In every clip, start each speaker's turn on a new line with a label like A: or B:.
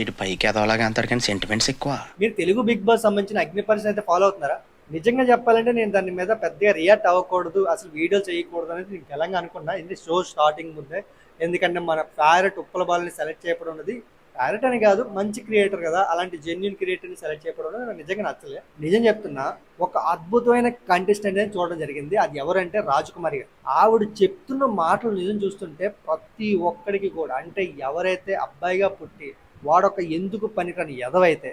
A: ఇటు పైకి ఎదవలాగా అంటారు కానీ సెంటిమెంట్స్ ఎక్కువ.
B: మీరు తెలుగు బిగ్ బాస్ సంబంధించిన అగ్ని పరీక్ష అయితే ఫాలో అవుతున్నారా? నిజంగా చెప్పాలంటే నేను దాని మీద పెద్దగా రియాక్ట్ అవ్వకూడదు, అసలు వీడియో చేయకూడదు అనేది నేను తెలంగా అనుకున్నా. ఇది షో స్టార్టింగ్ ముందే. ఎందుకంటే మన ఫేవరెట్ ఉప్పల బాలని సెలెక్ట్ చేయడం ఉన్నది ఫేవరెట్ అని కాదు, మంచి క్రియేటర్ కదా, అలాంటి జెన్యున్ క్రియేటర్ని సెలెక్ట్ చేయడం అనేది నాకు నిజంగా నచ్చలే. నిజం చెప్తున్నా, ఒక అద్భుతమైన కంటెస్టెంట్ అని చూడడం జరిగింది. అది ఎవరంటే రాజకుమారి గారు. ఆవిడ చెప్తున్న మాటలు నిజం చూస్తుంటే ప్రతి ఒక్కడికి కూడా, అంటే ఎవరైతే అబ్బాయిగా పుట్టి వాడొక ఎందుకు పనికిరాని ఎదవైతే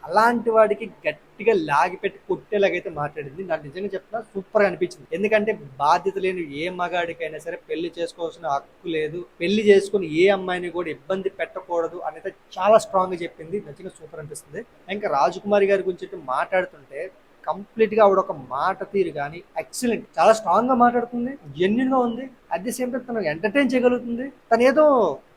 B: అలాంటి వాడికి గట్టిగా లాగిపెట్టి కొట్టేలాగైతే మాట్లాడింది. నాకు నిజంగా చెప్తున్నా సూపర్గా అనిపించింది. ఎందుకంటే బాధ్యత లేని ఏ మగాడికైనా సరే పెళ్లి చేసుకోవాల్సిన హక్కు లేదు, పెళ్లి చేసుకుని ఏ అమ్మాయిని కూడా ఇబ్బంది పెట్టకూడదు అనేది చాలా స్ట్రాంగ్గా చెప్పింది. నిజంగా సూపర్ అనిపిస్తుంది. ఇంకా రాజకుమారి గారి గురించి మాట్లాడుతుంటే కంప్లీట్ గా ఆవిడ ఒక మాట తీరు కానీ ఎక్సలెంట్, చాలా స్ట్రాంగ్ గా మాట్లాడుతుంది, జెన్యున్ గా ఉంది. అట్ ది సేమ్ టైం తను ఎంటర్టైన్ చేయగలుగుతుంది. తను ఏదో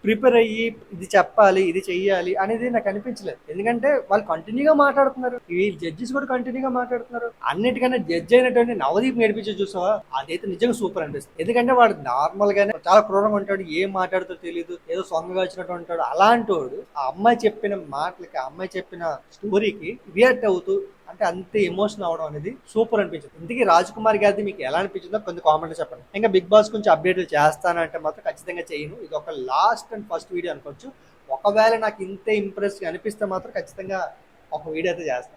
B: ప్రిపేర్ అయ్యి ఇది చెప్పాలి ఇది చెయ్యాలి అనేది నాకు అనిపించలేదు. ఎందుకంటే వాళ్ళు కంటిన్యూగా మాట్లాడుతున్నారు, ఈ జడ్జెస్ కూడా కంటిన్యూగా మాట్లాడుతున్నారు. అన్నిటికన్నా జడ్జ్ అయినటువంటి నవదీప్ నేర్పించే చూసావా, అదైతే నిజంగా సూపర్ అనిపిస్తుంది. ఎందుకంటే వాడు నార్మల్ గానే చాలా క్రూరంగా ఉంటాడు, ఏం మాట్లాడుతో తెలియదు, ఏదో సొంగగా వచ్చినట్టు ఉంటాడు. అలాంటి వాడు ఆ అమ్మాయి చెప్పిన మాటలకి, ఆ అమ్మాయి చెప్పిన స్టోరీకి రియాక్ట్ అవుతూ, అంటే అంతే ఎమోషన్ అవడం అనేది సూపర్ అనిపించింది. ఇంతకీ రాజకుమారి గారిది మీకు ఎలా అనిపించిందో కొంచెం కామెంట్ చెప్పండి. ఇంకా బిగ్ బాస్ కొంచెం అప్డేట్లు చేస్తానంటే మాత్రం ఖచ్చితంగా చేయను. ఇది ఒక లాస్ట్ అండ్ ఫస్ట్ వీడియో అనుకోవచ్చు. ఒకవేళ నాకు ఇంతే ఇంప్రెస్ అనిపిస్తే మాత్రం ఖచ్చితంగా ఒక వీడియో అయితే చేస్తాను.